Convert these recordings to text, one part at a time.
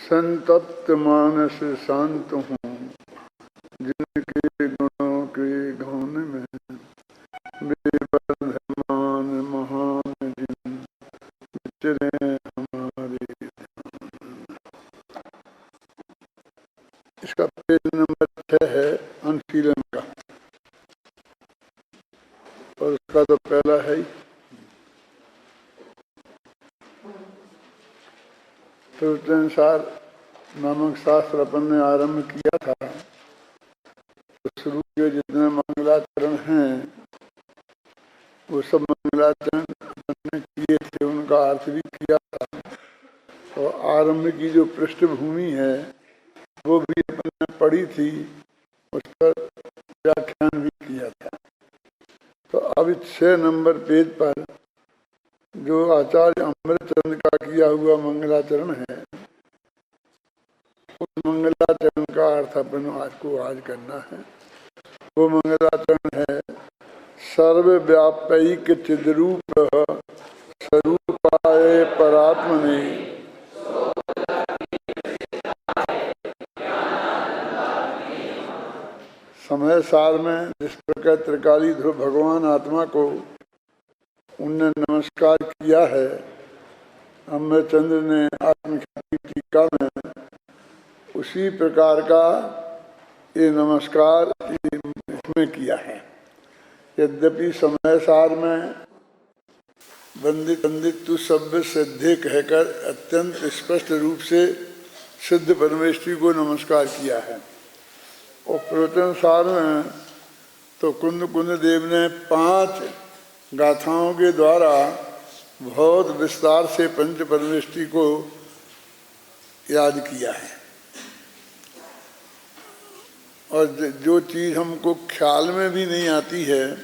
संतप्त मानस शांत हूँ, जिनके गुणों के गान में बेबर्धमान महान जिन विचरे हमारे। इसका पेज नंबर 6 है अनुशीलन का, और उसका तो पहला है ही। तो उसके अनुसार नामक शास्त्र अपन ने आरंभ किया था। तो शुरू के जितने मंगलाचरण हैं वो सब मंगलाचरण अपन ने किए थे, उनका अर्थ भी किया था, और आरंभ की जो पृष्ठभूमि है वो भी अपन ने पढ़ी थी, उस पर व्याख्यान भी किया था। तो अब 6 नंबर पेज पर जो आचार्य अमृतचंद का किया हुआ मंगलाचरण है, उस मंगलाचरण का अर्थ अपन आज करना है। वो मंगलाचरण है सर्वव्यापैक चिद्रूप स्वरूपाय परात्मने समय सार में जिस प्रकार त्रिकाली ध्रुव भगवान आत्मा को उनने नमस्कार किया है, अमृतचंद्र ने आत्मख्याति टीका में उसी प्रकार का ये नमस्कार इसमें किया है। यद्यपि समय सार में वंदित वंदित तु सभ्य सिद्धे कहकर अत्यंत स्पष्ट रूप से सिद्ध परमेश्वरी को नमस्कार किया है, और प्रवचन सार में तो कुंद कुंद देव ने 5 गाथाओं के द्वारा बहुत विस्तार से पंच परमेष्टि को याद किया है। और जो चीज़ हमको ख्याल में भी नहीं आती है,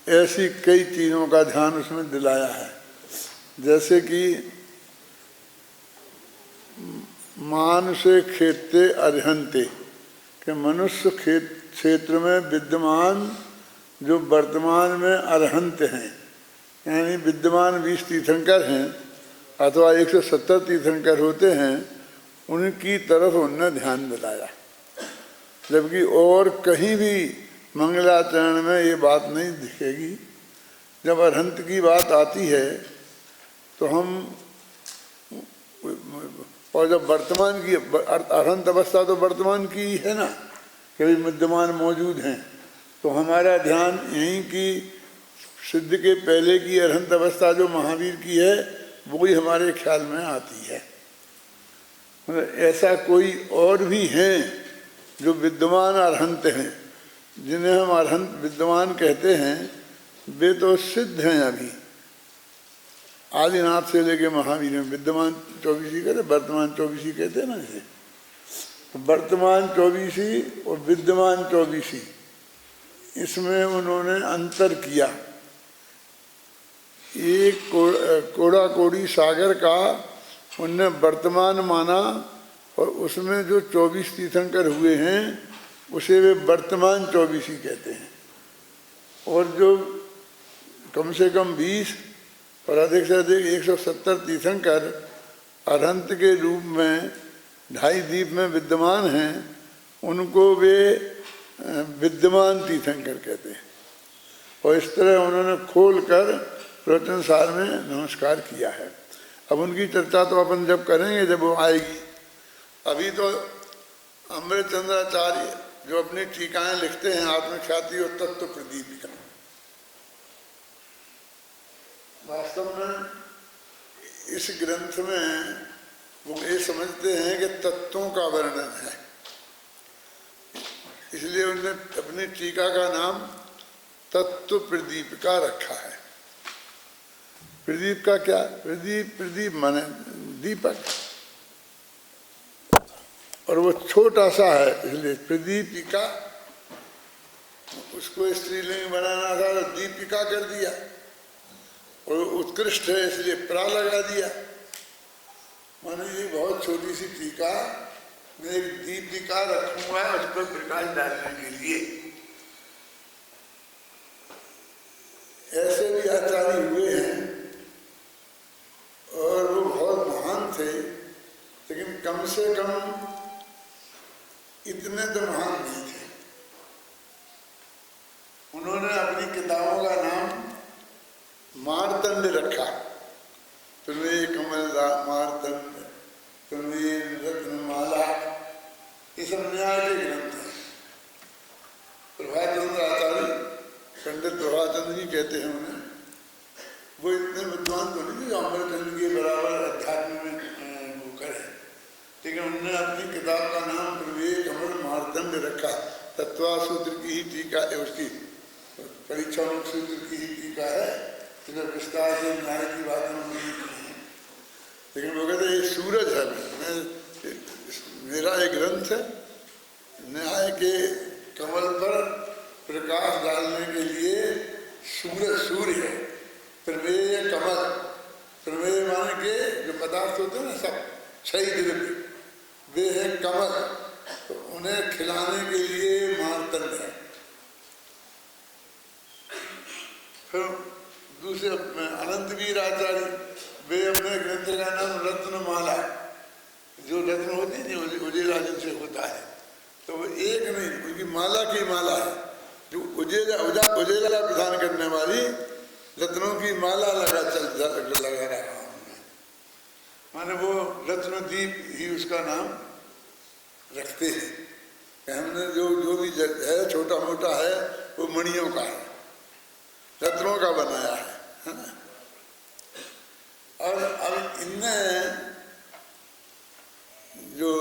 ऐसी कई चीज़ों का ध्यान उसमें दिलाया है। जैसे कि मानुषे खेते अर्हन्ते, कि मनुष्य क्षेत्र में विद्यमान जो वर्तमान में अर्हंत हैं, यानी विद्यमान 20 तीर्थंकर हैं अथवा 170 तीर्थंकर होते हैं, उनकी तरफ उनने ध्यान दिलाया। जबकि और कहीं भी मंगलाचरण में ये बात नहीं दिखेगी। जब अर्हंत की बात आती है तो हम, और जब वर्तमान की अर्हंत अवस्था तो वर्तमान की है ना, कि विद्यमान मौजूद हैं, तो हमारा ध्यान यहीं की सिद्ध के पहले की अर्हंत अवस्था जो महावीर की है वो ही हमारे ख्याल में आती है। मतलब ऐसा कोई और भी हैं जो विद्यमान अर्हंत हैं, जिन्हें हम अर्हंत विद्यमान कहते हैं, वे तो सिद्ध हैं। अभी आदिनाथ से लेके महावीर में विद्यमान 24 कहते, वर्तमान 24 कहते हैं ना इसे। वर्तमान 24 और विद्यमान 24, इसमें उन्होंने अंतर किया। एक कोड़ा कोड़ी सागर का उनने वर्तमान माना, और उसमें जो 24 तीर्थंकर हुए हैं उसे वे वर्तमान 24 कहते हैं। और जो कम से कम 20 और अधिक से अधिक 170 तीर्थंकर अर्हंत के रूप में 2.5 द्वीप में विद्यमान हैं, उनको वे विद्यमान तीर्थंकर कहते हैं। और इस तरह उन्होंने खोल कर प्रवचन सार में नमस्कार किया है। अब उनकी चर्चा तो अपन जब करेंगे जब वो आएगी। अभी तो अमृतचंद्राचार्य जो अपनी टीकाएं लिखते हैं आत्मख्याति और तत्व प्रदीपिका, वास्तव में इस ग्रंथ में वो ये समझते हैं कि तत्वों का वर्णन है, इसलिए उन्होंने अपनी टीका का नाम तत्व प्रदीपिका रखा है। प्रदीप का क्या? प्रदीप माने दीपक, और वो छोटा सा है इसलिए प्रदीपिका। उसको स्त्रीलिंग बनाना था तो दीपिका कर दिया, और उत्कृष्ट है इसलिए प्रा लगा दिया। माने ये बहुत छोटी सी टीका मैं एक दीपिका रखूंगा उस पर प्रकाश डालने के लिए। ऐसे भी आचार्य हुए हैं और वो बहुत महान थे, लेकिन कम से कम इतने तो महान नहीं थे। उन्होंने अपनी किताबों का नाम मार्तंड रखा। तुम्हें कमल मार्तंड, तुम्हें रत्नमाला, ये सब न्याय के ग्रंथ हैं। प्रभात चंद्र आचार्य, पंडित प्रभात चंद्र जी कहते हैं उन्हें, वो इतने विद्वान तो नहीं थे जो अमरचंद्र के बराबर अध्यात्म में वो करे, लेकिन उन्होंने अपनी किताब का नाम प्रवेश कमल मार्तंड रखा। तत्वा सूत्र की ही टीका है, उसकी परीक्षा सूत्र की ही टीका है, तो विस्तार से न्याय की बात उन्होंने की है। लेकिन वो कहते ये सूरज है, मेरा एक ग्रंथ है, न्याय के कमल पर प्रकाश डालने के लिए सूरज सूर्य है। प्रमेय कमल, प्रमेय माने के जो पदार्थ होते हैं ना सब छह द्रव्य, वे है कमल, तो उन्हें खिलाने के लिए मार्तंड है। फिर दूसरे अनंतवीर आचार्य, वे अपने ग्रंथ का नाम रत्नमाला, जो रत्न होती है उजेला जिनसे होता है, तो वो एक नहीं, उनकी माला की माला है, जो उजेला प्रदान करने वाली रत्नों की माला लगा रहा हूँ। माने वो रत्नदीप ही उसका नाम रखते हैं। हमने जो भी है छोटा मोटा है वो मणियों का है, रत्नों का बनाया है ना। और अब इनने जो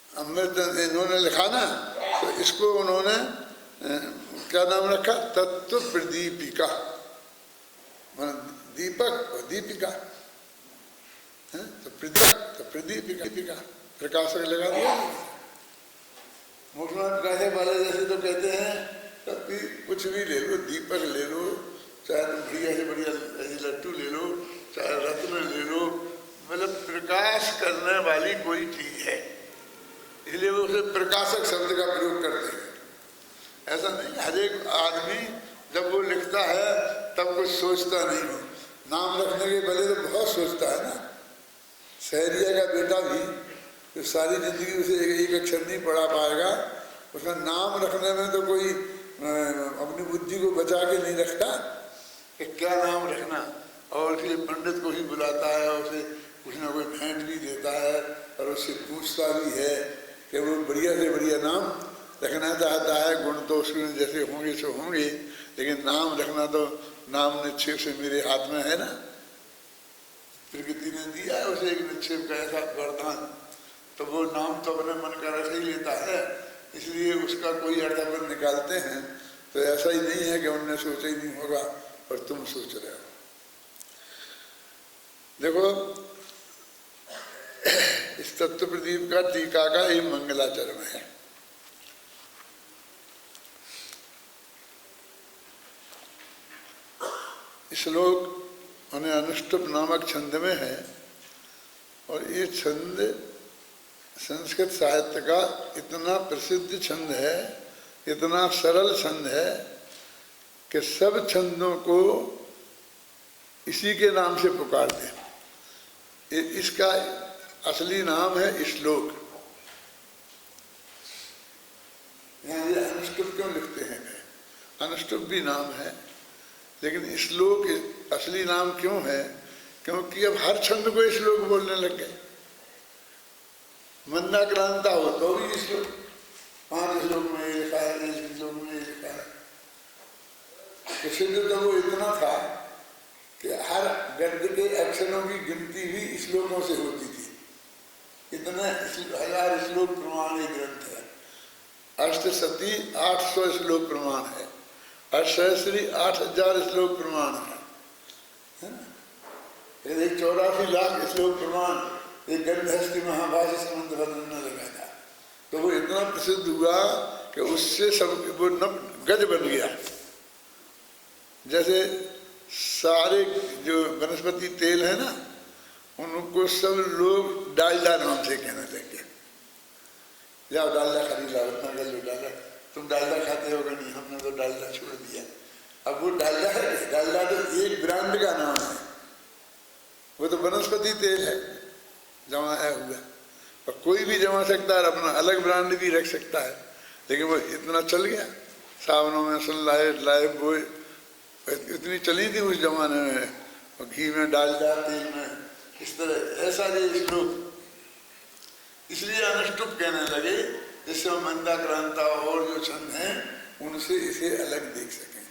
अमृत इन्होंने लिखा ना, तो इसको उन्होंने क्या नाम रखा? तत्व प्रदीपिका, मान दीपक और दीपिका है, तो प्रदीपिका प्रकाशक लगा दिया। मुसलमान प्रकाशक वाले जैसे तो कहते हैं कभी कुछ भी ले लो, दीपक ले लो, चाहे बढ़िया से बढ़िया लट्टू ले लो, चाहे रत्न ले लो, मतलब प्रकाश करने वाली कोई चीज है, इसलिए वो उसे प्रकाशक शब्द का प्रयोग करते हैं। ऐसा नहीं, हर एक आदमी जब वो लिखता है तब कुछ सोचता नहीं हो, नाम रखने के पहले तो बहुत सोचता है ना। शहरिया का बेटा भी तो सारी जिंदगी उसे एक अक्षर नहीं पढ़ा पाएगा, उसका नाम रखने में तो कोई अपनी बुद्धि को बचा के नहीं रखता कि क्या नाम रखना, और उसके पंडित को ही बुलाता है, उसे कुछ ना कोई भेंट भी देता है और उससे पूछता भी है कि वो बढ़िया से बढ़िया नाम रखना चाहता है। गुण दोष जैसे होंगे सो होंगे, लेकिन नाम रखना तो नाम निक्षेप से मेरे हाथ में है ना। प्रकृति ने दिया है उसे एक निक्षेप का ऐसा वरदान, तो वो नाम तो अपने मन का रख ही लेता है, इसलिए उसका कोई अर्थ अपन निकालते हैं। तो ऐसा ही नहीं है कि उनने सोचा ही नहीं होगा और तुम सोच रहे हो। देखो इस तत्व प्रदीप का टीका का ये मंगलाचरण है। श्लोक उन्हें अनुष्टुप नामक छंद में है, और ये छंद संस्कृत साहित्य का इतना प्रसिद्ध छंद है, इतना सरल छंद है कि सब छंदों को इसी के नाम से पुकारते हैं। इसका असली नाम है श्लोक। यहाँ ये अनुष्टुप क्यों लिखते हैं? अनुष्टुप भी नाम है, लेकिन श्लोक असली नाम क्यों है? क्योंकि अब हर छंद को श्लोक बोलने लग गए। मंदाक्रांता हो तो भी श्लोक, 5 श्लोक में ये लिखा है, 1 श्लोक में ये लिखा है। प्रसिद्ध तो वो इतना था कि हर गद्य के अक्षरों की गिनती भी श्लोकों से होती थी। इतना 1000 श्लोक प्रमाण ये ग्रंथ है। अष्टशती 800 श्लोक प्रमाण है, अष्टसहस्री 8000 श्लोक प्रमाण है ना। 84 लाख श्लोक प्रमाण एक गंधहस्ती महाभाष्य संबंध वर्णन लगा था। तो वो इतना प्रसिद्ध हुआ कि उससे सब वो गज बन गया। जैसे सारे जो वनस्पति तेल है ना, उनको सब लोग डालडा नाम से कहने लगे। जाओ डालडा खरीद लाओ, इतना कर लो डालडा। तुम डालडा खाते होगा? नहीं, हमने तो डालडा छोड़ दिया। अब वो डालडा है, डालडा तो एक ब्रांड का नाम है, वो तो वनस्पति तेल है जमाया हुआ, और कोई भी जमा सकता है, अपना अलग ब्रांड भी रख सकता है, लेकिन वो इतना चल गया। सावनों में सनलाइट लाइफ बॉय इतनी चली थी उस जमाने में, और घी में डालडा तेल में, इस तरह ऐसा जो लोग इसलिए अनुष्टुप कहने लगे, जिससे मंदा क्रांता और जो छंद हैं उनसे इसे अलग देख सकें।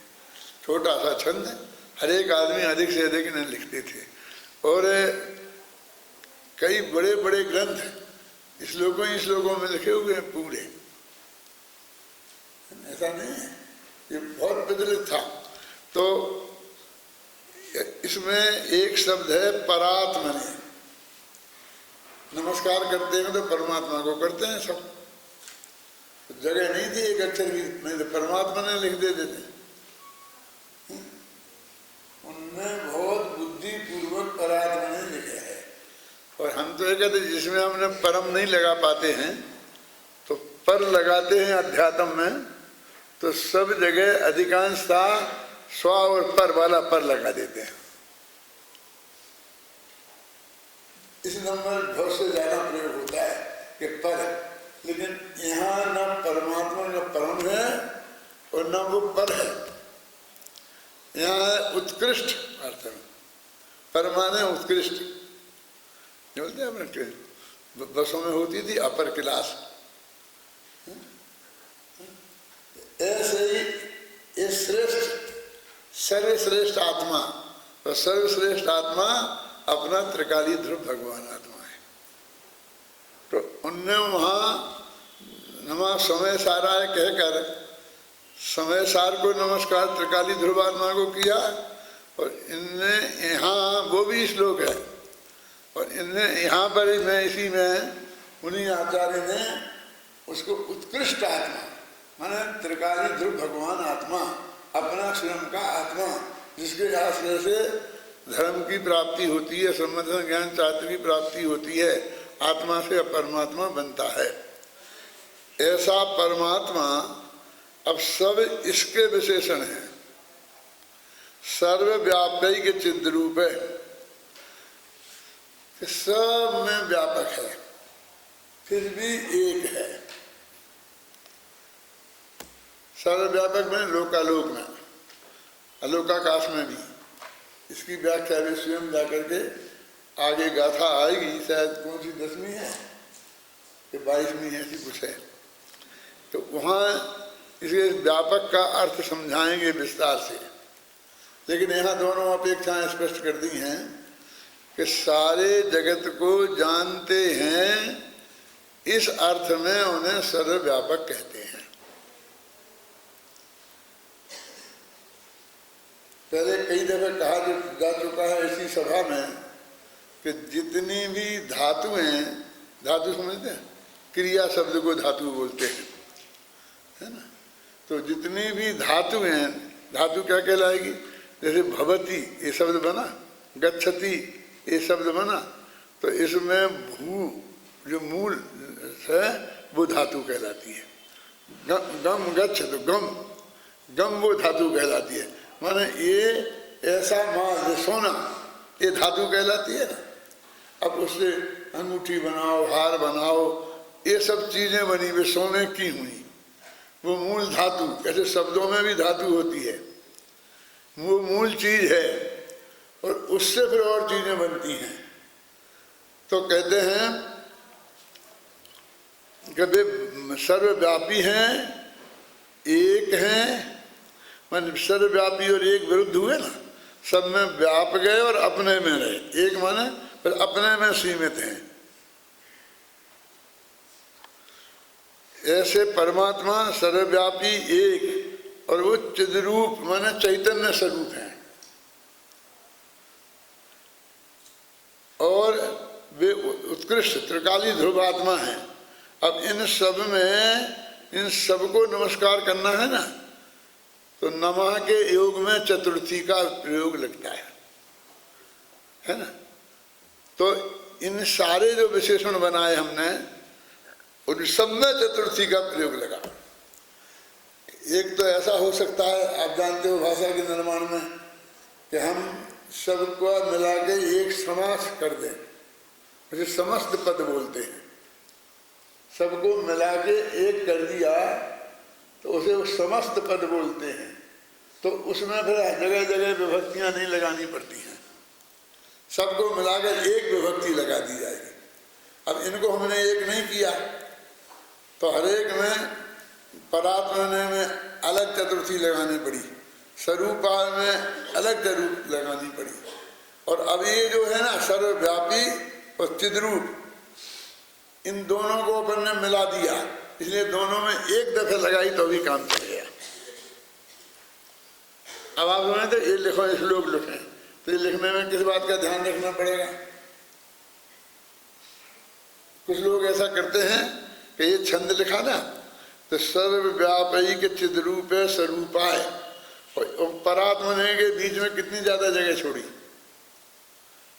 छोटा सा छंद है, हर एक आदमी अधिक से अधिक नहीं लिखते थे, और कई बड़े बड़े ग्रंथ श्लोकों में लिखे हुए हैं पूरे, ऐसा नहीं है, ये बहुत विचलित था। तो इसमें एक शब्द है परात्मने, नमस्कार करते हैं तो परमात्मा को करते हैं सब, जगह नहीं थी एक अक्षर की, नहीं तो परमात्मा ने लिख देते थे। उनने बहुत बुद्धि पूर्वक परात्मने लिखे है, और हम तो ये कहते जिसमें हमने परम नहीं लगा पाते हैं तो पर लगाते हैं अध्यात्म में, तो सब जगह अधिकांशता स्व और पर वाला पर लगा देते हैं। इस नंबर बहुत से ज्यादा प्रयोग होता है कि पर, लेकिन यहाँ न परमात्मा न परम है और न वो पर है, यहाँ उत्कृष्ट अर्थ में, पर माने उत्कृष्ट, बोलते हैं अपने बसों में होती थी अपर क्लास, ऐसे ही ये श्रेष्ठ सर्वश्रेष्ठ आत्मा, तो सर्वश्रेष्ठ आत्मा अपना त्रिकाली ध्रुव भगवान आत्मा है। तो उनने वहाँ नमा समय सारा है कहकर समय सार को नमस्कार त्रिकाली ध्रुव आत्मा को किया, और इनने यहाँ वो भी श्लोक है, और इनने यहाँ पर मैं इसी में उन्हीं आचार्य ने उसको उत्कृष्ट आत्मा माने त्रिकाली ध्रुव भगवान आत्मा, अपना स्वयं का आत्मा, जिसके आश्रय से धर्म की प्राप्ति होती है, संबंध ज्ञान शास्त्र की प्राप्ति होती है, आत्मा से परमात्मा बनता है। ऐसा परमात्मा अब सब इसके विशेषण हैं, सर्वव्यापी के चिद रूप है, कि सब में व्यापक है, फिर भी एक है। सर्वव्यापक में लोकालोक में, अलोकाकाश में भी। इसकी व्याख्या भी स्वयं जाकर के आगे गाथा आएगी, शायद कौन सी 10वीं है कि 22वीं ऐसी कुछ है, तो वहाँ इसके व्यापक का अर्थ समझाएंगे विस्तार से। लेकिन यहाँ दोनों अपेक्षाएं स्पष्ट कर दी हैं कि सारे जगत को जानते हैं, इस अर्थ में उन्हें सर्वव्यापक कहते हैं। पहले कई दफे कहा जा चुका है इसी सभा में कि जितनी भी धातुएं, धातु समझते हैं, क्रिया शब्द को धातु बोलते हैं, है ना, तो जितनी भी धातुएं, धातु क्या कहलाएगी, जैसे भवती ये शब्द बना, गच्छति ये शब्द बना, तो इसमें भू जो मूल है वो धातु कहलाती है। गम गच्छ तो गम वो धातु कहलाती है, माने ये ऐसा माल सोना ये धातु कहलाती है ना। अब उससे अंगूठी बनाओ, हार बनाओ, ये सब चीजें बनी वे सोने की हुई, वो मूल धातु, ऐसे शब्दों में भी धातु होती है, वो मूल चीज है, और उससे फिर और चीजें बनती हैं। तो कहते हैं कि वे सर्वव्यापी हैं, एक हैं, मान सर्वव्यापी और एक विरुद्ध हुए ना, सब में व्याप गए और अपने में रहे, एक माने फिर अपने में सीमित हैं। ऐसे परमात्मा सर्वव्यापी एक, और वो चिद्रूप माने चैतन्य स्वरूप है, और वे उत्कृष्ट त्रिकाली ध्रुव आत्मा है। अब इन सब में इन सबको नमस्कार करना है ना, तो नमः के योग में चतुर्थी का प्रयोग लगता है ना। तो इन सारे जो विशेषण बनाए हमने उन सब में चतुर्थी का प्रयोग लगा। एक तो ऐसा हो सकता है, आप जानते हो भाषा के निर्माण में, कि हम सबको मिला के एक समास कर दें, उसे समस्त पद बोलते हैं। सबको मिला के एक कर दिया तो उसे वो समस्त पद बोलते हैं। तो उसमें फिर जगह जगह विभक्तियां नहीं लगानी पड़ती हैं, सबको मिलाकर एक विभक्ति लगा दी जाएगी। अब इनको हमने एक नहीं किया तो हर एक में परात्मने में अलग चतुर्थी लगानी पड़ी, स्वरूपा में अलग चतुर्थ लगानी पड़ी। और अब ये जो है ना सर्वव्यापी और चिद्रूप, इन दोनों को अपन ने मिला दिया, इसलिए दोनों में एक दफे लगाई तो भी काम चल गया। अब आप सुने तो ये लिखो, श्लोक लिखे, तो ये लिखने में किस बात का ध्यान रखना पड़ेगा? कुछ लोग ऐसा करते हैं कि ये छंद लिखा ना तो सर्वव्यापी चिद्रूप है, स्वरूपाय, और परात्मने के बीच में कितनी ज्यादा जगह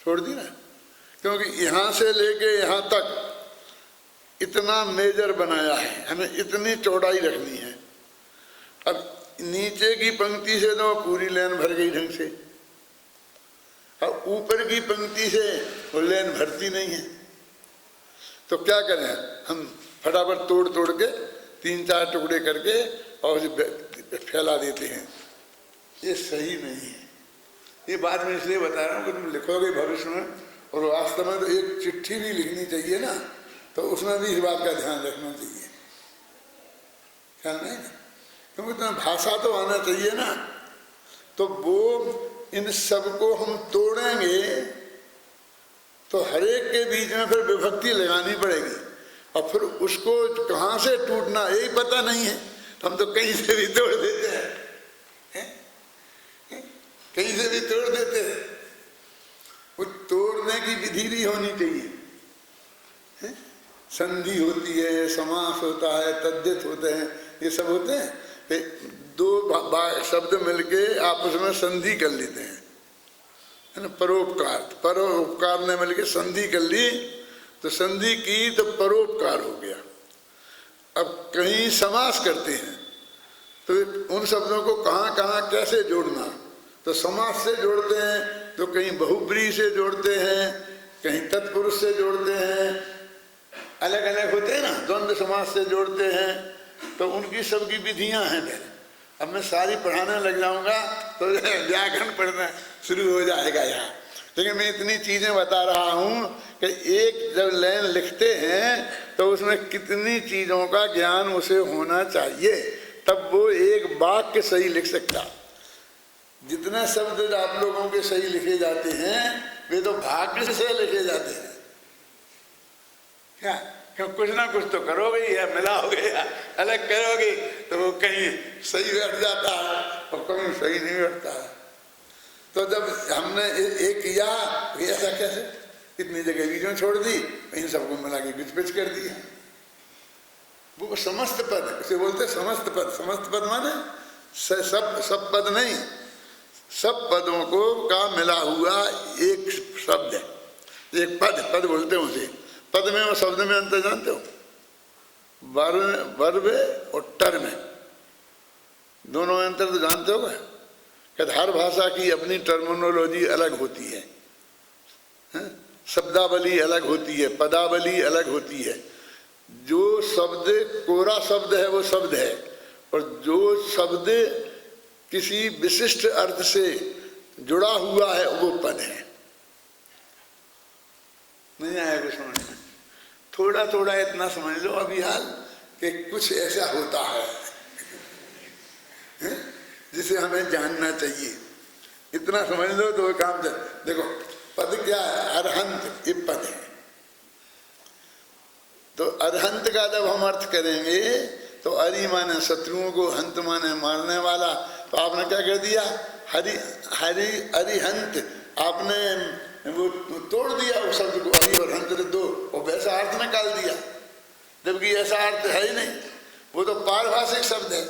छोड़ दी ना, क्योंकि यहां से लेके यहां तक इतना मेजर बनाया है, हमें इतनी चौड़ाई रखनी है। अब नीचे की पंक्ति से तो पूरी लाइन भर गई ढंग से, अब ऊपर की पंक्ति से वो लाइन भरती नहीं है, तो क्या करें हम? फटाफट तोड़ के 3-4 टुकड़े करके और फैला देते हैं। ये सही नहीं है। ये बात मैं इसलिए बता रहा हूँ कि तुम लिखोगे भविष्य में, और वास्तव में तो एक चिट्ठी भी लिखनी चाहिए ना, तो उसमें भी इस बात का ध्यान रखना चाहिए, ख्याल नहीं ना? क्योंकि तुम्हें भाषा तो आना चाहिए ना। तो वो इन सबको हम तोड़ेंगे तो हर एक के बीच में फिर विभक्ति लगानी पड़ेगी, और फिर उसको कहाँ से टूटना यही पता नहीं है। हम तो कहीं से भी तोड़ देते हैं, कहीं से भी तोड़ देते हैं। वो तोड़ने की विधि भी होनी चाहिए, संधि होती है, समास होता है, तद्धित होते हैं, ये सब होते हैं। दो शब्द मिलके आपस में संधि कर लेते हैं, है ना? परोपकार ने मिलके संधि कर ली, तो संधि की तो परोपकार हो गया। अब कहीं समास करते हैं तो उन शब्दों को कहाँ कहाँ कैसे जोड़ना, तो समास से जोड़ते हैं, तो कहीं बहुब्रीहि से जोड़ते हैं, कहीं तत्पुरुष से जोड़ते हैं, अलग अलग होते हैं ना, द्वंद्व समास से जोड़ते हैं। तो उनकी सबकी विधियां हैं। पहले अब मैं सारी पढ़ाने लग जाऊंगा तो व्याकरण पढ़ना शुरू हो जाएगा यहाँ, लेकिन मैं इतनी चीजें बता रहा हूँ कि एक जब लाइन लिखते हैं तो उसमें कितनी चीजों का ज्ञान उसे होना चाहिए, तब वो एक वाक्य सही लिख सकता। जितने शब्द आप लोगों के सही लिखे जाते हैं वे तो भाग्य से लिखे जाते हैं। क्या क्यों? कुछ ना कुछ तो करोगे या मिलाओगे या अलग करोगे, तो वो कहीं सही बैठ जाता है और कहीं सही नहीं बैठता है। तो जब हमने एक किया, ऐसा कैसे इतनी जगह बीच में छोड़ दी, इन सबको मिला के बिच बिच कर दिया। वो समस्त पद उसे बोलते समस्त पद। समस्त पद माने सब पद नहीं, सब पदों को का मिला हुआ एक शब्द है, एक पद बोलते हैं उसे। पद में और शब्द में अंतर जानते हो? वर्ब और टर में दोनों में अंतर तो जानते हो क्या? हर भाषा की अपनी टर्मिनोलॉजी अलग होती है, शब्दावली अलग होती है, पदावली अलग होती है। जो शब्द कोरा शब्द है वो शब्द है, और जो शब्द किसी विशिष्ट अर्थ से जुड़ा हुआ है वो पद है। नहीं आएगा समझ में? थोड़ा थोड़ा इतना समझ लो अभी हाल कि कुछ ऐसा होता है जिसे हमें जानना चाहिए। इतना समझ लो तो वो काम चल। देखो पद क्या है? अरहंत ये पद है। तो अरहंत का जब हम अर्थ करेंगे तो अरि माने शत्रुओं को, हंत माने मारने वाला। तो आपने क्या कर दिया? अरिहंत आपने वो तोड़ दिया उस शब्द को, अरि और हंत दो, और वैसा अर्थ निकाल दिया, जबकि ऐसा अर्थ है ही नहीं। वो तो पारिभाषिक शब्द है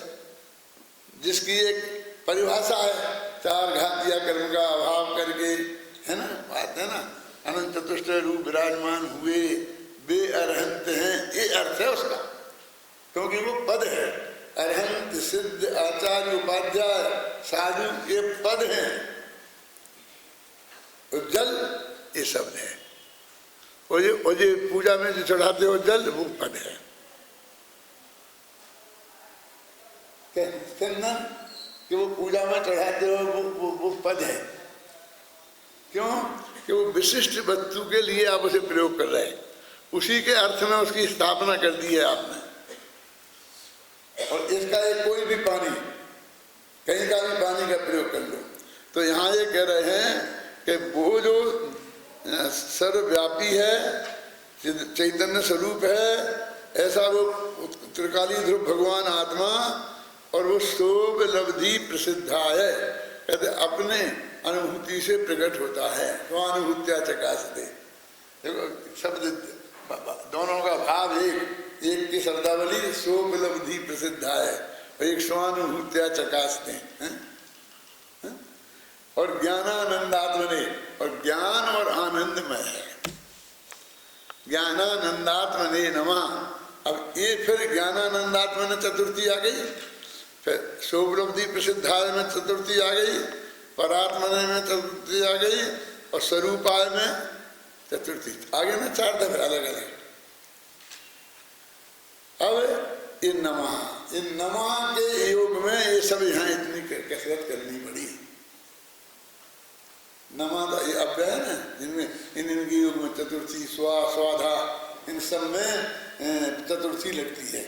जिसकी एक परिभाषा है, चार घातिया कर्म का अभाव करके, है ना? बात है ना? अनंत चतुष्ट रूप विराजमान हुए वे अरहंत हैं, ये अर्थ है उसका, क्योंकि वो पद है। अरहंत, सिद्ध, आचार्य, उपाध्याय, साधु, ये पद हैं। और जल ये शब्द है। और ये पूजा में जो चढ़ाते हो जल वो पद है। चंदन कि वो पूजा में चढ़ाते हो वो पद है। क्यों कि वो विशिष्ट वस्तु के लिए आप उसे प्रयोग कर रहे हैं, उसी के अर्थ में उसकी स्थापना कर दी है आपने। और इसका एक कोई भी पानी, कहीं का भी पानी का प्रयोग कर लो। तो यहाँ ये कह रहे हैं कि वो जो सर्वव्यापी है, चैतन्य स्वरूप है, ऐसा वो त्रिकाली ध्रुव भगवान आत्मा, और वो शोभ लब्धि प्रसिद्धा है, कहते अपने अनुभूति से प्रकट होता है। स्वानुभूत्या चकासते, देखो शब्द दोनों का भाव एक की शब्दावली शोभ लब्धि प्रसिद्धा है, और एक स्वानुभूत्या चकासते हैं। और ज्ञानानंदात्मने, और ज्ञान और आनंदमय है। ज्ञानानंदात्मने नमः। अब ये फिर ज्ञानानंदात्मने चतुर्थी आ गई, फिर शोभलब्धि प्रसिद्धाय में चतुर्थी आ गई, परात्मने में चतुर्थी आ गई, और स्वरूपाय में चतुर्थी आगे ना, चार दफे अलग अलग। अब इन नमः के योग में ये सब यहाँ इतनी कसरत करनी पड़ी। नमा का ये अव्यय है ना, जिनमें इनके योग में चतुर्थी, स्वाधा, इन सब में चतुर्थी लगती है।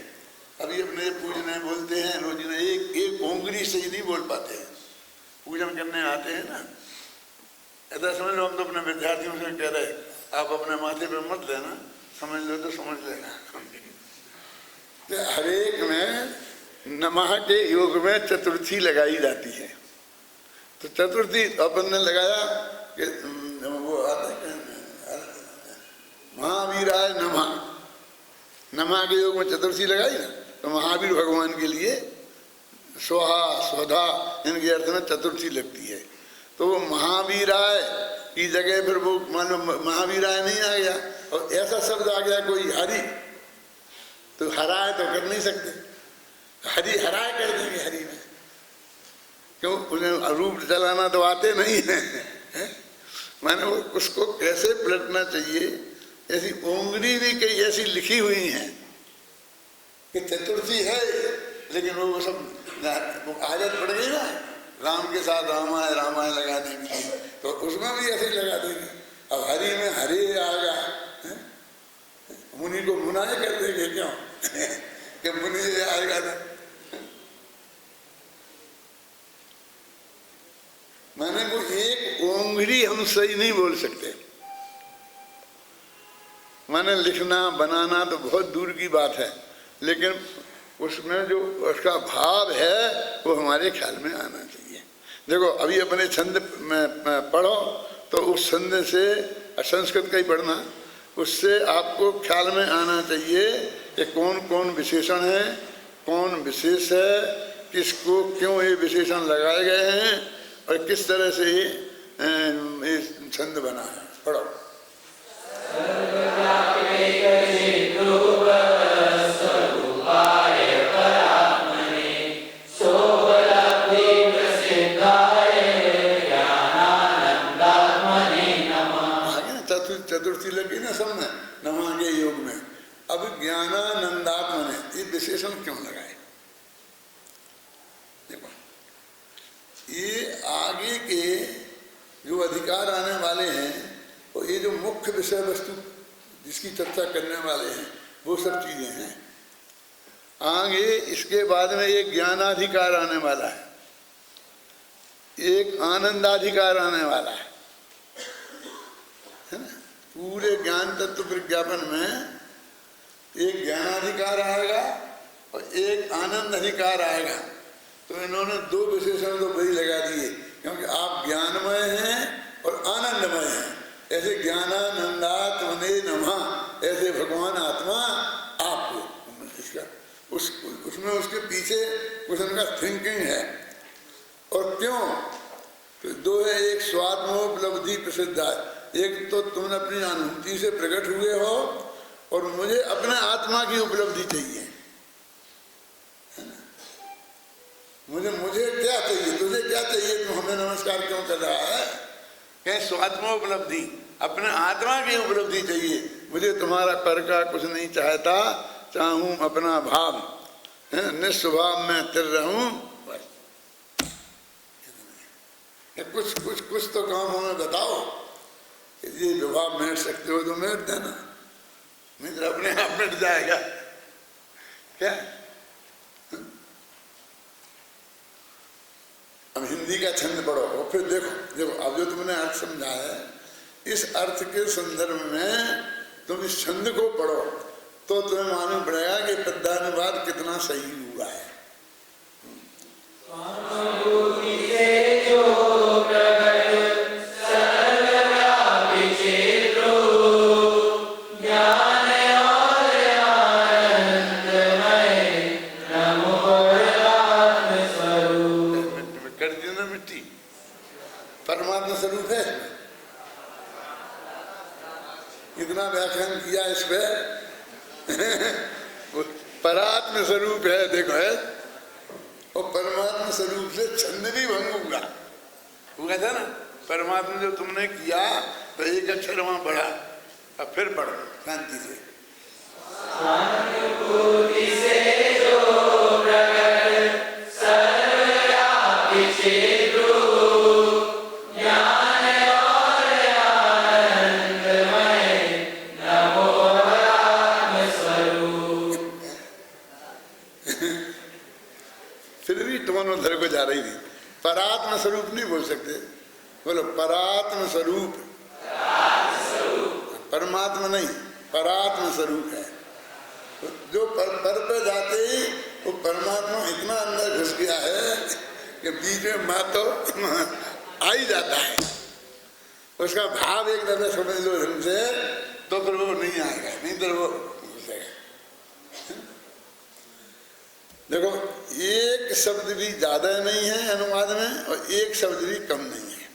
अभी अपने पूजने बोलते हैं रोज ना, एक ओंगरी से ही नहीं बोल पाते हैं, पूजन करने आते हैं ना। ऐसा समझ लो, हम तो अपने विद्यार्थियों से कह रहे आप अपने माथे पे मत लेना, समझ लो तो समझ लेना। तो हरेक में नमः के योग में चतुर्थी लगाई जाती है। तो चतुर्थी अपन ने लगाया कि वो महावीराय नमः, नमः के योग में चतुर्थी लगाई ना, तो महावीर भगवान के लिए स्वाहा स्वधा इनके अर्थ में चतुर्थी लगती है। तो वो महावीराय की जगह फिर वो मानो महावीराय नहीं आ गया, और ऐसा शब्द आ गया कोई हरि, तो हराय तो कर नहीं सकते, हरि हराय कर देंगे हरि में। क्यों, उन्हें रूप चलाना तो आते नहीं है, माने वो उसको कैसे पलटना चाहिए। ऐसी ओंगली भी कई ऐसी लिखी हुई हैं कि चतुर्थी है, लेकिन वो सब वो आदत पड़ गई ना, राम के साथ रामाय रामाय लगा देंगे, तो उसमें भी ऐसे ही लगा देंगे। अब हरि में हरे आ गया, मुनि को मुनाए कर देंगे क्यों कि मुनि आएगा ना। माने वो एक ओंगली हम सही नहीं बोल सकते, माने लिखना बनाना तो बहुत दूर की बात है, लेकिन उसमें जो उसका भाव है वो हमारे ख्याल में आना चाहिए। देखो अभी अपने छंद में पढ़ो तो उस छंद से, संस्कृत का ही पढ़ना, उससे आपको ख्याल में आना चाहिए कि कौन कौन विशेषण है, कौन विशेष है, किसको क्यों ये विशेषण लगाए गए हैं, और किस तरह से ये छंद बना है। पढ़ो। चतुर्थी लगी ना सब में नमः के योग में। अब ज्ञानानंदात्मने ये विशेषण क्यों लगाए? देखो ये आगे के जो अधिकार आने वाले हैं, और ये जो मुख्य विषय वस्तु जिसकी चर्चा करने वाले हैं, वो सब चीजें हैं। आगे इसके बाद में एक ज्ञानाधिकार आने वाला है, एक आनंदाधिकार आने वाला है ना। पूरे ज्ञान तत्व विज्ञापन में एक ज्ञानाधिकार आएगा और एक आनंद अधिकार आएगा। तो इन्होंने दो विशेषण तो वही लगा दिए, क्योंकि आप ज्ञानमय हैं और आनंदमय हैं। ऐसे ज्ञानानंदात्मने नमः, ऐसे भगवान आत्मा आपको इसका उसमें उसके पीछे कुछ उनका थिंकिंग है। और क्यों? तो दो है, एक स्वात्मोपलब्धि प्रसिद्ध है। एक तो तुम अपनी अनुभूति से प्रकट हुए हो, और मुझे अपने आत्मा की उपलब्धि चाहिए, है ना। मुझे क्या चाहिए, तुझे क्या चाहिए, तू हमें नमस्कार क्यों कर रहा है? कहें स्वात्मोपलब्धि, अपने आत्मा की उपलब्धि चाहिए। मुझे तुम्हारा पर का कुछ नहीं चाहता, चाहूं अपना भाव, निस्वभाव में तिर रहूं बस। कुछ कुछ कुछ तो काम हमें बताओ, ये विभाव मेट सकते हो तो मेट देना, नहीं तो अपने आप मिट जाएगा। क्या अब हिंदी का छंद पढ़ो और फिर देखो, देखो अब जो तुमने अर्थ समझा है, इस अर्थ के संदर्भ में तुम इस छंद को पढ़ो तो तुम्हें मालूम पड़ेगा कि पद्यानुवाद कितना सही हुआ है। परमात्मा स्वरूप है, इतना व्याख्यान किया इस पे परात्म स्वरूप है, देखो है, और परमात्मा स्वरूप से छंद भी भंग होगा। वो कहता ना, परमात्मा जो तुमने किया तो एक अक्षर वहां बढ़ा, अब फिर पढ़ो शांति से। फिर भी टोन उधर को जा रही थी, परात्म स्वरूप नहीं बोल सकते, बोलो परात्म स्वरूप, परमात्मा नहीं परात्म स्वरूप है। जो पर पे जाते ही वो परमात्मा इतना अंदर घुस गया है कि बीच में माँ तो आ ही जाता है, उसका भाव एक दफे समझ लो ढंग से तो फिर वो नहीं आएगा, नहीं तो वो घुसेगा। देखो एक शब्द भी ज्यादा नहीं है अनुवाद में और एक शब्द भी कम नहीं है।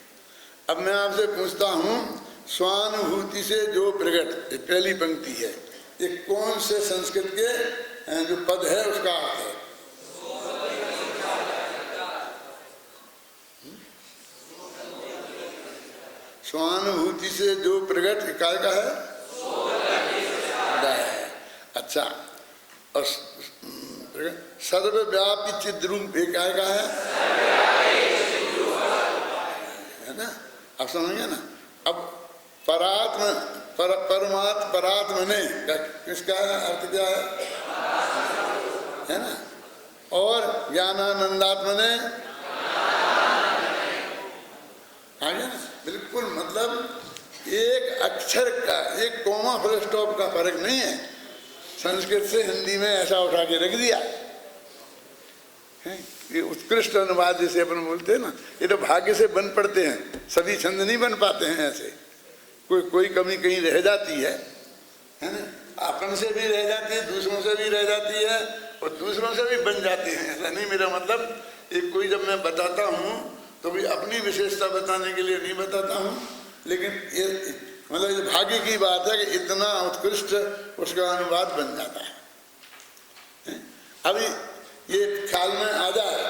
अब मैं आपसे पूछता हूं, स्वानुभूति से जो प्रकट, ये पहली पंक्ति है, ये कौन से संस्कृत के जो पद है उसका अर्थ है? स्वानुभूति से जो प्रकट काय का है? अच्छा, और सर्वव्यापी चिद्रूप काय का है ना? आप समझेंगे ना? अब परात्म परात्म ने किसका अर्थ क्या है ना? और ज्ञानानंदात्म ने आ गया ना? बिल्कुल, मतलब एक अक्षर का, एक कोमा फुल स्टॉप का फर्क नहीं है। संस्कृत से हिंदी में ऐसा उठा के रख दिया है। ये उत्कृष्ट अनुवाद जिसे अपन बोलते हैं ना, ये तो भाग्य से बन पड़ते हैं, सभी छंद नहीं बन पाते हैं ऐसे, कोई कमी कहीं रह जाती है ना? अपन से भी रह जाती है, दूसरों से भी रह जाती है और दूसरों से भी बन जाते हैं। ऐसा नहीं, मेरा मतलब एक कोई जब मैं बताता हूँ तो भी अपनी विशेषता बताने के लिए नहीं बताता हूँ, लेकिन ये मतलब ये भाग्य की बात है कि इतना उत्कृष्ट उसका अनुवाद बन जाता है। अभी ये ख्याल में आ जाए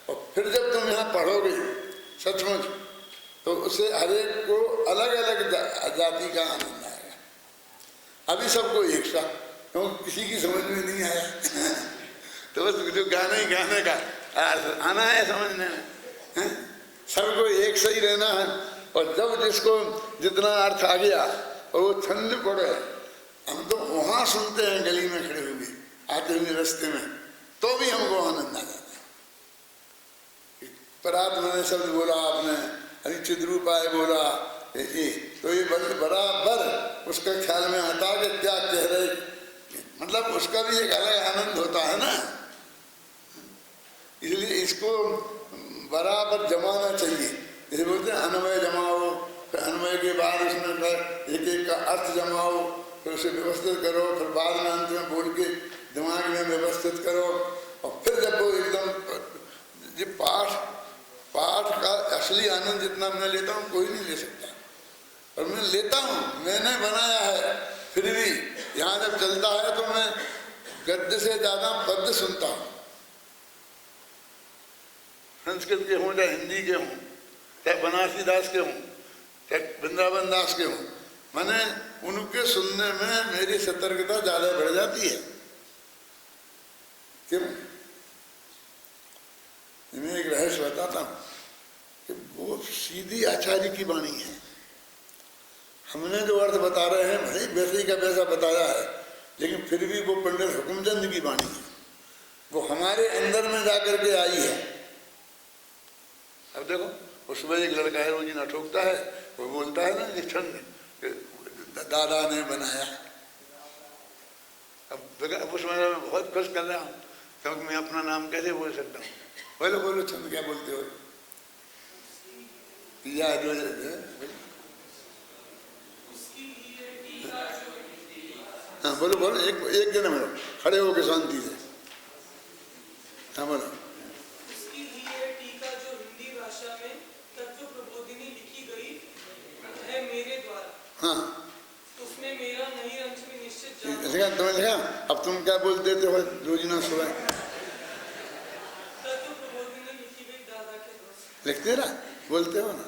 और फिर जब तुम यहाँ पढ़ोगे सचमुच तो उससे हरेक को अलग अलग जाति का आनंद आएगा। अभी सबको एक सा, क्योंकि किसी की समझ में नहीं आया तो बस जो गाने ही गाने का आना है समझने में, सबको एक सही रहना है। और जब जिसको जितना अर्थ आ गया और वो छंद पड़े, हम तो वहाँ सुनते हैं गली में खड़े हुए आते हुए रास्ते में, तो भी हमको आनंद आ जाता है। परात्मा ने शब्द बोला आपने, अनिश्चित रूपाय बोला, ये तो ये बराबर उसका ख्याल में आता कि क्या कह रहे, मतलब उसका भी एक अलग आनंद होता है ना। इसलिए इसको बराबर जमाना चाहिए। जैसे बोलते हैं अन्वय जमाओ, फिर अन्वय के बाद उसमें एक एक का अर्थ जमाओ, फिर उसे व्यवस्थित करो, फिर बाद में अंत में बोल के दिमाग में व्यवस्थित करो, और फिर जब वो एकदम ये पाठ का असली आनंद जितना मैं लेता हूँ कोई नहीं ले सकता, और मैं लेता हूँ, मैंने बनाया है। फिर भी यहाँ जब चलता है तो मैं गद्य से ज्यादा पद्य सुनता हूँ, संस्कृत के हों चाहे हिंदी के हों, चाहे बनारसी दास के हों, वृंदावन दास के हूँ, मैंने उनके सुनने में मेरी सतर्कता ज्यादा बढ़ जाती है। क्यों? इन्हें एक रहस्य बताता हूँ कि वो सीधी आचार्य की वाणी है। हमने जो अर्थ बता रहे हैं भाई वैसे ही का वैसा बताया है, लेकिन फिर भी वो पंडित हुकुमचंद की वाणी है, वो हमारे अंदर में जाकर के आई है। अब देखो उसमें एक लड़का है, वो जी ना ठोकता है, वो बोलता है ना कि दादा ने बनाया। अब उसमें मैं बहुत खुश कर रहा हूँ, क्योंकि मैं अपना नाम कैसे बोल सकता हूँ। बोलो बोलो चंद, क्या बोलते हो? या जो हाँ बोलो बोलो, एक दिन बोलो, खड़े हो के शांति से। हाँ बोलो। उसकी ही है टीका जो हिंदी भाषा में तत्व प्रबोधिनी लिखी गई है मेरे द्वारा। हाँ उसमें मेरा नहीं अंश भी निश्चित तुम्हें लिखा। अब तुम क्या बोल देते हो रोजिना सुबह? तत्व प्रबोधिनी लिखी गई दादा के द्वारा। लिखते ना, बोलते हो ना।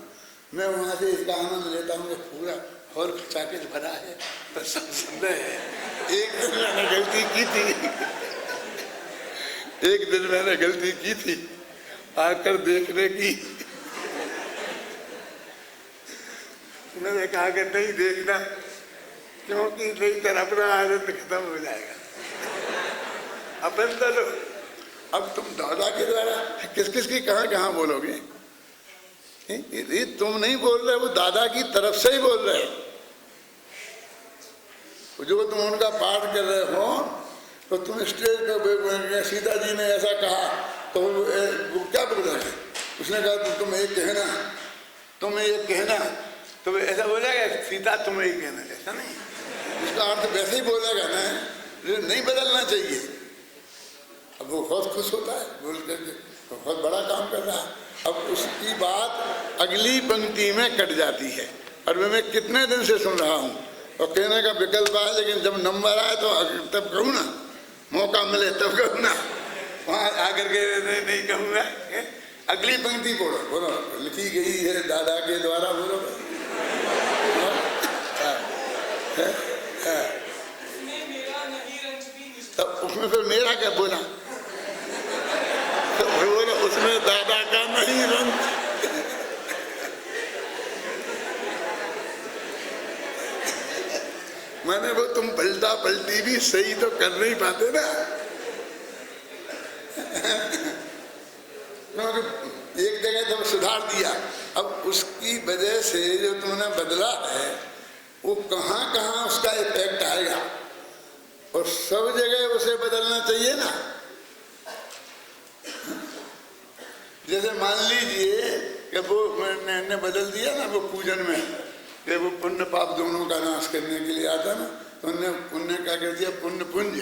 मैं वहां से इसका आनंद लेता हूँ, पूरा और खचाके भरा है, बस सब सुन रहे हैं। एक दिन मैंने गलती की थी, एक दिन मैंने गलती की थी आकर देखने की। मैंने कहा कि नहीं देखना, क्योंकि नहीं तो अपना आनंद खत्म हो जाएगा। अपन तो अब तुम दादा के द्वारा किस किस की कहाँ बोलोगे? ये तुम नहीं बोल रहे, वो दादा की तरफ से ही बोल रहे हो। जो तुम उनका पाठ कर रहे हो तो तुम स्टेज पर सीता जी ने ऐसा कहा तो वो क्या बोल रहे हैं? उसने कहा तो तुम एक कहना, तुम एक कहना, तो ऐसा बोलेगा सीता तुम एक कहना, ऐसा नहीं। उसका अर्थ वैसे ही बोलेगा ना, नहीं बदलना चाहिए। अब वो बहुत खुश होता है बोल करके, बहुत बड़ा काम कर रहा है। अब उसकी बात अगली पंक्ति में कट जाती है, और मैं कितने दिन से सुन रहा हूँ, और कहने का विकल्प है, लेकिन जब नंबर आए तो तब कहूँ ना, मौका मिले तब कहूँ ना, वहाँ आकर के नहीं कहूँगा। अगली पंक्ति बोलो, बोलो लिखी गई है दादा के द्वारा, बोलो। तब उसमें फिर मेरा क्या बोला? तो बोलो उसमें दादा का नहीं रंग। मैंने वो तुम पलटा पलटी भी सही तो कर नहीं पाते ना, क्योंकि एक जगह तो सुधार दिया। अब उसकी वजह से जो तुमने बदला है वो कहाँ कहाँ उसका इफेक्ट आएगा, और सब जगह उसे बदलना चाहिए ना। जैसे मान लीजिए कि वो मैंने बदल दिया ना, वो पूजन में कि वो पुण्य पाप दोनों का नाश करने के लिए आता ना, तो उनने क्या कर दिया, पुण्य पुंज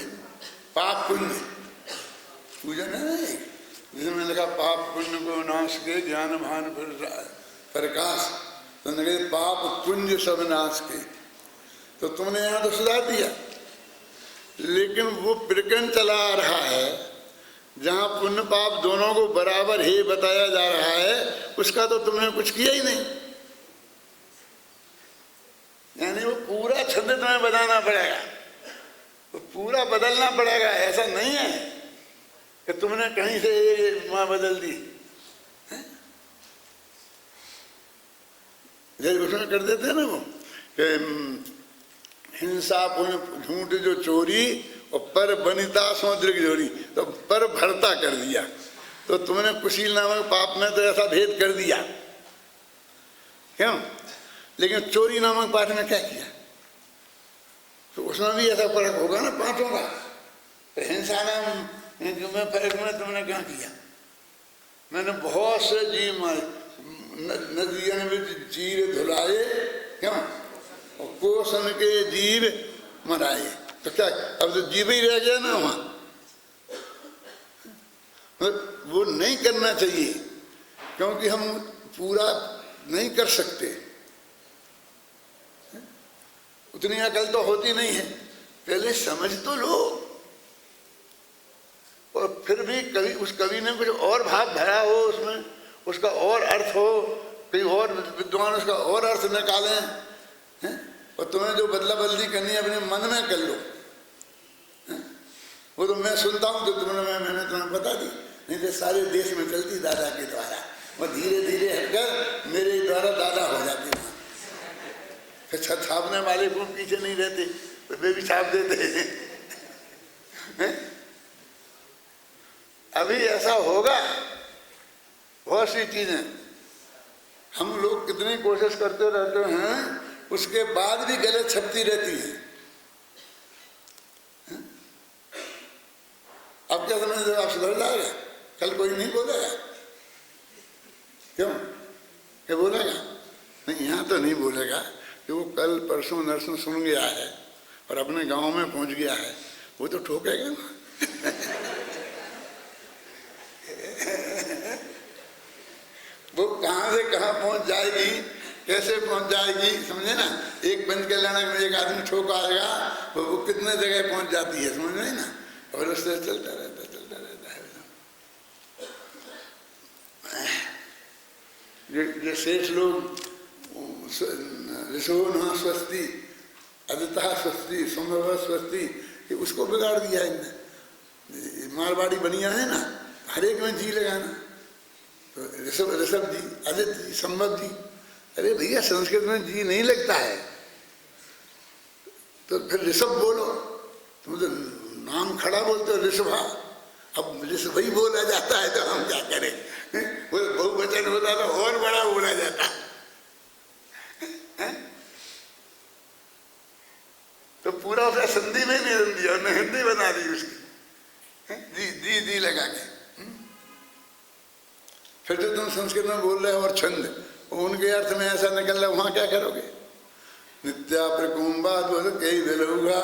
पाप पुण्य पूजन है नहीं, जिसमें लिखा पाप पुण्य को नाश के ज्ञान भान प्रकाश, तो उन्होंने पाप पुण्य सब नाश के। तो तुमने यहाँ तो सुधार दिया, लेकिन वो प्रकरण चला आ रहा है जहाँ पुण्य पाप दोनों को बराबर ही बताया जा रहा है, उसका तो तुमने कुछ किया ही नहीं। यानी वो पूरा छंद तुम्हें बताना पड़ेगा, वो पूरा बदलना पड़ेगा। ऐसा नहीं है कि तुमने कहीं से माँ बदल दी। जैसे उसमें कर देते हैं ना वो कि हिंसा पुण्य झूठ जो चोरी और पर बनिता सौद्रिक जोरी, तो पर भरता कर दिया। तो तुमने कुशील नामक पाप में तो ऐसा भेद कर दिया, क्यों? लेकिन चोरी नामक पाठ में क्या किया? तो उसमें भी ऐसा फर्क होगा ना पांचों का। तो हिंसा नाम में फर्क में तुमने क्या किया? मैंने बहुत से जीव मारे, नदियों में चीर धुलाए, क्यों? और कोसन के जीव मराए। तो क्या अब तो जीव ही रह गया ना वहां। वो नहीं करना चाहिए, क्योंकि हम पूरा नहीं कर सकते, उतनी अकल तो होती नहीं है। पहले समझ तो लो, और फिर भी कभी उस कवि ने कुछ और भाव भरा हो उसमें, उसका और अर्थ हो, कहीं और विद्वान उसका और अर्थ निकालें हैं? और तुम्हें जो बदला बदली करनी है अपने मन में कर लो। वो तो मैं सुनता हूँ तो मैंने तुम्हें बता दी, नहीं तो सारे देश में चलती दादा के द्वारा, वो धीरे धीरे हटकर मेरे द्वारा दादा हो जाती है। फिर छत छापने वाले को पीछे नहीं रहते तो वे भी छाप देते हैं। अभी ऐसा होगा, बहुत सी चीजें हम लोग कितनी कोशिश करते रहते हैं, उसके बाद भी गलत छपती रहती है। अब क्या समझ आप सुधर जाएगा? कल कोई नहीं बोलेगा? क्यों? क्या बोलेगा? नहीं, यहाँ तो नहीं बोलेगा कि वो कल परसों नरसों सुन गया है और अपने गांव में पहुंच गया है, वो तो ठोकेगा ना। वो कहाँ से कहाँ पहुंच जाएगी, कैसे पहुंच जाएगी, समझे ना। एक पंच कल्याणक में एक आदमी ठोक आएगा, वो कितने जगह पहुंच जाती है, समझ नहीं ना। और उससे चलता रहता है। ये शेष लोग ऋषो न स्वस्ति अदता स्वस्ति संभव स्वस्ति, कि उसको बिगाड़ दिया इनने। मारवाड़ी बनिया है ना, हर एक में जी लगाना। तो ऋषभ जी, आदित्य जी, संभव जी, अरे भैया संस्कृत में जी नहीं लगता है तो फिर ऋषभ बोलो। तुम तो नाम खड़ा बोलते हो ऋषभा, अब ऋषभ ही बोला जाता है तो हम क्या करें? वो बहुवचन होता तो और बड़ा बोला जाता है। तो पूरा उसे संधि में नहीं दिया, उन्हें हिंदी बना दी उसकी, जी जी जी लगा के। फिर जो तुम संस्कृत में बोल रहे हो और छंद उनके अर्थ में ऐसा निकल रहा है, वहां क्या करोगे? नित्या प्रकुंबाद बोल कई दिलूगा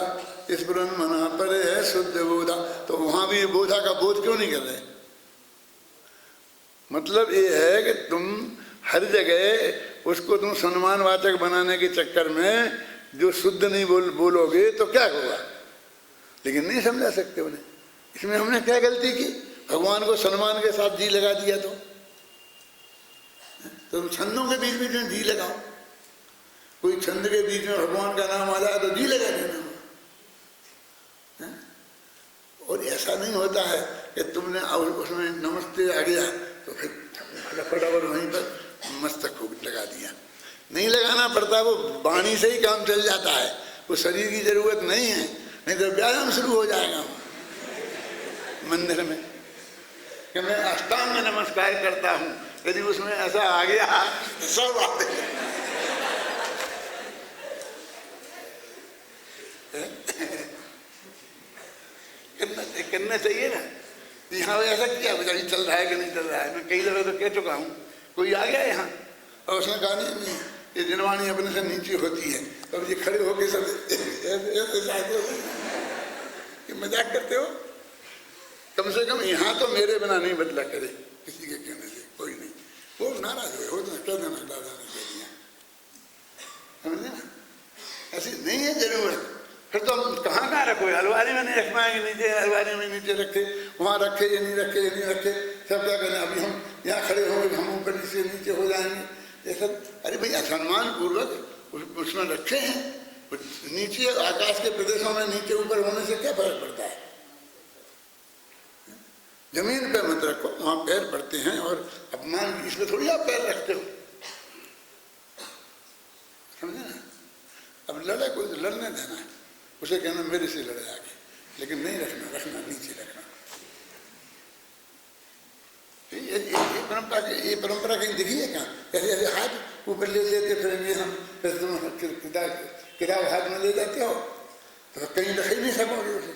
इस पुरन मना परे है शुद्ध बोधा, तो वहां भी बोधा का बोध क्यों नहीं कर रहे? मतलब ये है कि तुम हर जगह उसको तुम सम्मानवाचक बनाने के चक्कर में जो शुद्ध नहीं बोलोगे तो क्या होगा? लेकिन नहीं समझा सकते उन्हें। इसमें हमने क्या गलती की? भगवान को सम्मान के साथ जी लगा दिया। तो छंदों के बीच में जी लगाओ, कोई छंद के बीच में भगवान का नाम आ जाए तो जी लगा देना। और ऐसा नहीं होता है कि तुमने उसमें नमस्ते आ गया तो फिर फटाफट वहीं पर मस्तक को लगा दिया। नहीं लगाना पड़ता, वो वाणी से ही काम चल जाता है, वो शरीर की जरूरत नहीं है। नहीं तो व्यायाम शुरू हो जाएगा मंदिर में कि मैं अष्टांग नमस्कार करता हूँ, यदि उसमें ऐसा आ गया सब आते करना चाहिए ना। यहाँ ऐसा किया बेचारी चल रहा है कि नहीं चल रहा है। मैं कई जगह तो कह चुका हूँ, कोई आ गया यहाँ और उसने कहा नहीं ये जनवाणी अपने से नीचे होती है, तो ये खड़े होके सब ये मजाक करते हो। कम से कम यहाँ तो मेरे बिना नहीं बदला करे, किसी के कहने से कोई नहीं। वो नाराज हो तो कह देना दादा ने कह दिया, समझे ना। ऐसी नहीं है जरूरत। फिर तो हम कहाँ रखो, अलमारी में नहीं रख पाएंगे, नीचे अलमारी में नीचे रखे, वहाँ रखे ये नहीं रखे, ये नहीं रखे, सब क्या करें? अभी हम यहाँ खड़े होंगे, हम ऊपर से नीचे हो जाएंगे, ये सब। अरे भैया सम्मान पूर्वक उसमें रखे हैं। नीचे आकाश के प्रदेशों में नीचे ऊपर होने से क्या फर्क पड़ता है? जमीन पे मत रखो, वहाँ पैर पड़ते हैं और अपमान, इसमें थोड़ी आप पैर रखते हो, समझे ना। अब लड़े कोई तो लड़ने देना है, उसे कहना मेरे से लड़े आगे, लेकिन नहीं रखना नीचे रखना। ये परंपरा कहीं दिखी है कहाँ? ऐसे ऐसे हाथ ऊपर ले लेते फिरेंगे हम, फिर तुम किताब हाथ में ले जाते हो तो कहीं रख ही नहीं सकोगे उसे।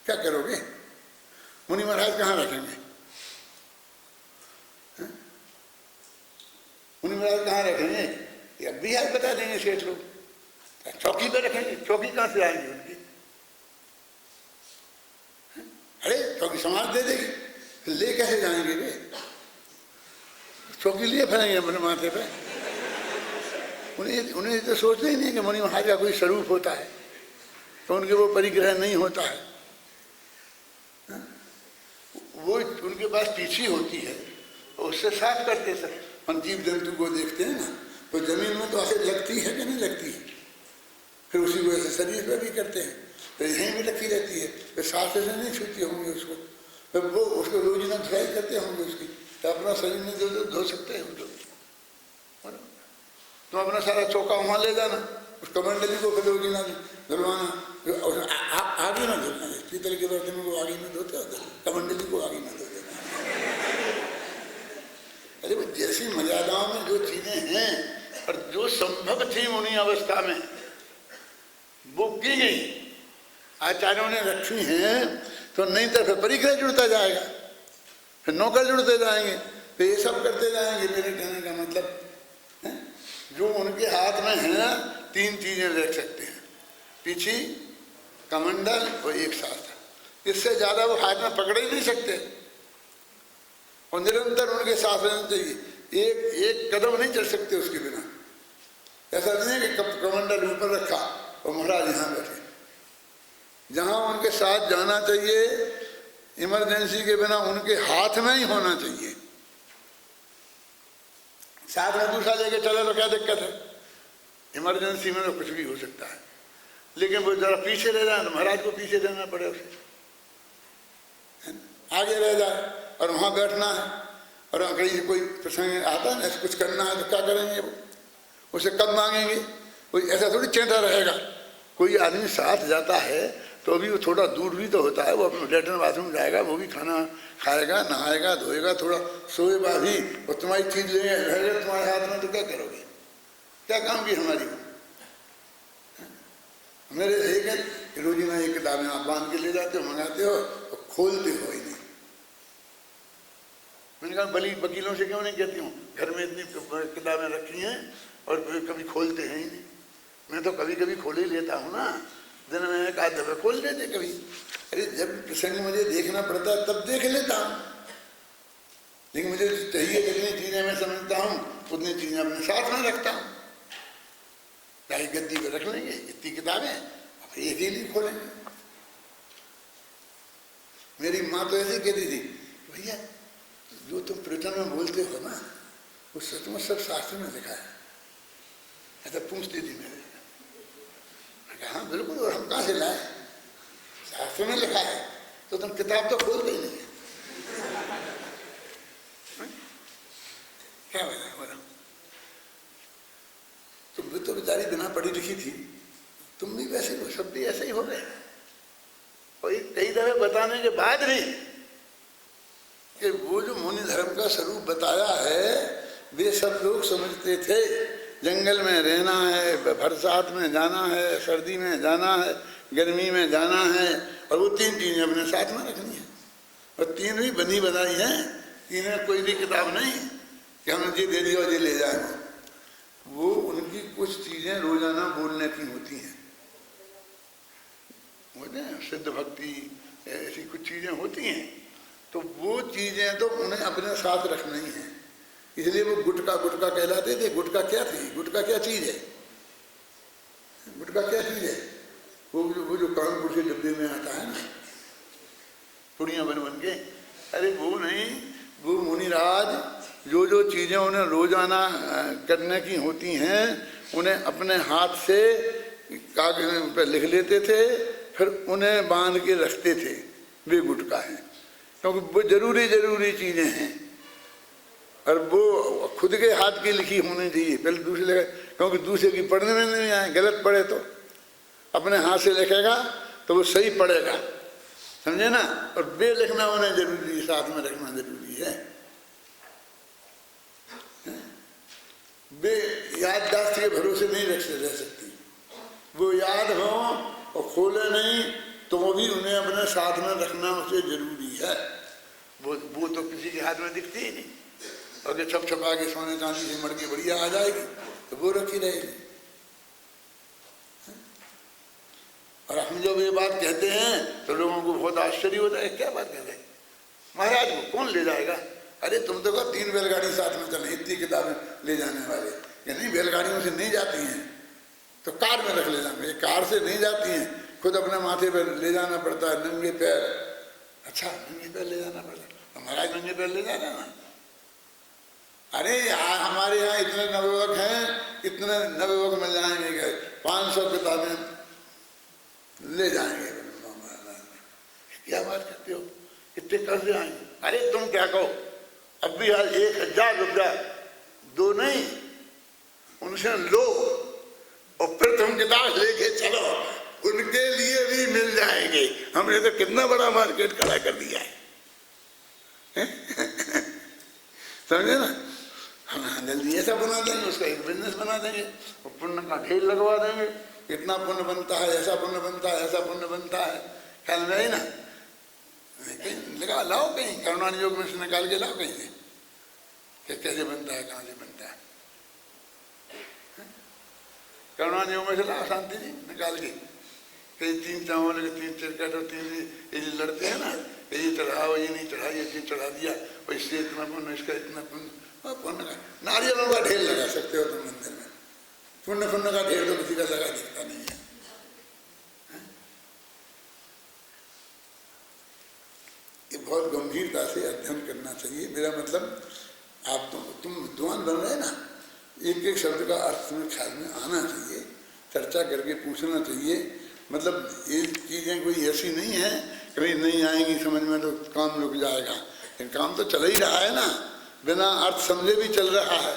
क्या करोगे? मुनि महाराज कहाँ रखेंगे? मुनि महाराज कहाँ रखेंगे? अब भी आज बता देंगे शेष लोग, चौकी पे रखेंगे। चौकी कहाँ से आएंगे उनकी? अरे चौकी समाज दे देगी, ले कैसे जाएंगे वे? चौकी लिए फिरेंगे अपने माथे पे। उन्हें तो सोचना ही नहीं कि मुनि महाराज का कोई स्वरूप होता है, तो उनके वो परिग्रह नहीं होता है। वो उनके पास पीछी होती है, उससे साफ करते सर। हम जीव जंतु को देखते हैं ना, तो जमीन में तो ऐसे लगती है कि नहीं लगती है, फिर उसी को ऐसे शरीर पर भी करते हैं, तो यहीं भी रखी रहती है, फिर साफ से नहीं छूती होंगे उसको, फिर वो उसको रोजाना धुलाई करते होंगे उसकी, तो अपना शरीर में जो धो सकते हैं उनको। तुम अपना सारा चौका वहाँ ले जाना, उस कमंडली को फिर रोजाना धुलवाना, आगे ना धुलना, पीतल के बर्तन को आगे में धोते हो, कमंडली को आगे में धो देना। अरे वो जैसी मर्यादाओं में जो चीजें हैं और जो संभव थी उन्हीं अवस्था में वो की गई, आचार्यों ने रखी हैं, तो नहीं तो फिर परिग्रह जुड़ता जाएगा, फिर नौकर जुड़ते जाएंगे, फिर ये सब करते जाएंगे। मेरे कहने का मतलब है, जो उनके हाथ में है ना, 3 चीजें रख सकते हैं, पीछी, कमंडल और एक शास्त्र, इससे ज्यादा वो हाथ में पकड़ ही नहीं सकते, और निरंतर उनके साथ रहना चाहिए, एक कदम नहीं चल सकते उसके बिना। ऐसा नहीं है कि कमंडल ऊपर रखा और महाराज यहाँ बैठे, जहाँ उनके साथ जाना चाहिए, इमरजेंसी के बिना उनके हाथ में ही होना चाहिए। साथ में दूसरा लेके चले तो क्या दिक्कत है, इमरजेंसी में तो कुछ भी हो सकता है, लेकिन वो जरा पीछे रह जाए तो महाराज को पीछे रहना पड़े, उसे आगे रह जाए और वहाँ बैठना है, और कहीं कोई प्रसंग आता है ना, कुछ करना है तो क्या करेंगे, वो उसे कब मांगेंगे, कोई ऐसा थोड़ी चेंटा रहेगा। कोई आदमी साथ जाता है तो अभी वो थोड़ा दूर भी तो होता है, वो अपने लेटरिन बाथरूम जाएगा, वो भी खाना खाएगा, नहाएगा, धोएगा, थोड़ा सोएगा भी, और तुम्हारी चीज लेंगे तुम्हारे हाथ में, तो क्या करोगे, क्या काम की हमारी। मेरे एक है रोजीना एक किताबें आप बांध के ले जाते हो, मंगाते हो और खोलते हो ही नहीं। मैंने कहा वकीलों से क्यों नहीं कहती हूँ, घर में इतनी किताबें रखी हैं और कभी खोलते हैं ही नहीं। मैं तो कभी कभी खोल ही लेता हूँ ना, दिन में एक आध दफा खोल लेते कभी। अरे जब प्रसंग मुझे देखना पड़ता है तब देख लेता हूँ, लेकिन मुझे चाहिए जितनी चीजें मैं समझता हूँ उतनी चीजें अपने साथ में रखता हूँ। चाहे गद्दी पे रख लेंगे इतनी किताबें, अब एक ही नहीं खोलेंगे। मेरी माँ तो ऐसी कहती थी, भैया जो तुम प्रवचन में बोलते हो ना, वो सचमुच सब शास्त्र में लिखा है। ऐसा पूछती थी मेरे, हाँ बिल्कुल, और हम कहाँ से लाए, शास्त्र में लिखा है, तो तुम किताब तो खोलते ही नहीं। क्या बताया, तुम भी तो बेचारी बिना पढ़ी लिखी थी, तुम भी वैसे हो, सब भी ऐसे ही हो गए। और कई दफे बताने के बाद भी कि वो जो मुनि धर्म का स्वरूप बताया है, वे सब लोग समझते थे जंगल में रहना है, बरसात में जाना है, सर्दी में जाना है, गर्मी में जाना है, और वो 3 चीजें अपने साथ में रखनी है। और 3 भी बनी बनाई है, 3 में कोई भी किताब नहीं कि हमने ये दे दिया और ये ले जाएंगे। वो उनकी कुछ चीजें रोजाना बोलने की होती हैं, सिद्ध भक्ति ऐसी कुछ चीजें होती हैं, तो वो चीजें तो उन्हें अपने साथ रखना ही है। इसलिए वो गुटका गुटका कहलाते थे। गुटका क्या थी, गुटका क्या चीज है, गुटका क्या चीज है, वो जो कानपुर के डब्बे में आता है ना, पुड़ियाँ बन बन के, अरे वो नहीं, वो मुनिराज जो चीजें उन्हें रोजाना करने की होती हैं, उन्हें अपने हाथ से कागज पर लिख लेते थे, फिर उन्हें बांध के रखते थे। वे गुटका है, क्योंकि वो जरूरी चीजें हैं, और वो खुद के हाथ की लिखी होनी चाहिए। पहले दूसरे, क्योंकि दूसरे की पढ़ने में नहीं आए, गलत पढ़े तो अपने हाथ से लिखेगा तो वो सही पढ़ेगा, समझे ना। और वे लिखना उन्हें जरूरी, साथ में रखना जरूरी है। वे याददाश्त के भरोसे नहीं रह सकती, वो याद हो और खोले नहीं तो वो भी उन्हें अपने साथ में रखना उसे जरूरी है। वो तो किसी के हाथ में दिखती ही नहीं, और ये छप छपा के सोने चांदी से मड़के बढ़िया आ जाएगी तो वो रखी रहेगी। और हम जब ये बात कहते हैं तो लोगों को बहुत आश्चर्य होता है, क्या बात कहते हैं महाराज, को कौन ले जाएगा। अरे तुम तो कहो 3 बैलगाड़ी साथ में चले, इतनी किताबें ले जाने वाले, या नहीं बैलगाड़ियों से नहीं जाती हैं तो कार में रख ले जाएंगे। कार से नहीं जाती हैं, खुद अपने माथे पर ले जाना पड़ता है, नंगे पैर। अच्छा, नंगे पैर ले जाना पड़ता है, महाराज नंगे पैर ले जाना ना, अरे यार हमारे यहाँ इतने नवयुवक हैं, इतने नवयुवक मिल जाएंगे, 500 किताबें ले जाएंगे। क्या बात करते हो, इतने कर्ज आएंगे? अरे तुम क्या कहो, अब भी यार 1000 रुपया दो नहीं, उनसे लो और फिर तुम किताब लेके चलो, उनके लिए भी मिल जाएंगे। हमने तो कितना बड़ा मार्केट खड़ा कर दिया है। समझे ना? हाँ, जल्दी ऐसा बना देंगे, उसका एक बिजनेस बना देंगे और पुण्य का ढेर लगवा देंगे। इतना पुण्य बनता है, ऐसा पुण्य बनता है, ऐसा पुण्य बनता है, ख्याल में आई ना? कहीं लगा लाओ, कहीं करुणान योग में से निकाल के लाओ कहीं से कि कैसे बनता है, कहाँ से बनता है। करुणान योग में से लाओ शांति जी निकाल के, कहीं 3 चावल के 3 चिरकट और 3 ये लड़ते हैं ना, ये चढ़ाओ, ये नहीं चढ़ा, ये चढ़ा दिया, और इससे इतना पुण्य, इसका इतना पुण्य। पुण्य का नारियलों का ढेर लगा सकते हो तुम मंदिर में, पुण्य का ढेर तो किसी का लगा दिखता नहीं है। ये बहुत गंभीरता से अध्ययन करना चाहिए। मेरा मतलब आप तुम विद्वान बन रहे ना, एक एक शब्द का अर्थ में ख्याल में आना चाहिए, चर्चा करके पूछना चाहिए। मतलब ये चीज़ें कोई ऐसी नहीं है कि भाई नहीं आएंगी समझ में तो काम रुक जाएगा, लेकिन काम तो चल ही रहा है ना, बिना अर्थ समझे भी चल रहा है।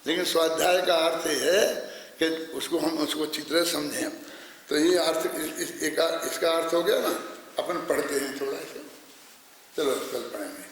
लेकिन स्वाध्याय का अर्थ ये है कि उसको हम उसको अच्छी तरह समझें। तो ये अर्थ इसका अर्थ हो गया ना, अपन पढ़ते हैं थोड़ा सा, चलो कल पढ़ेंगे।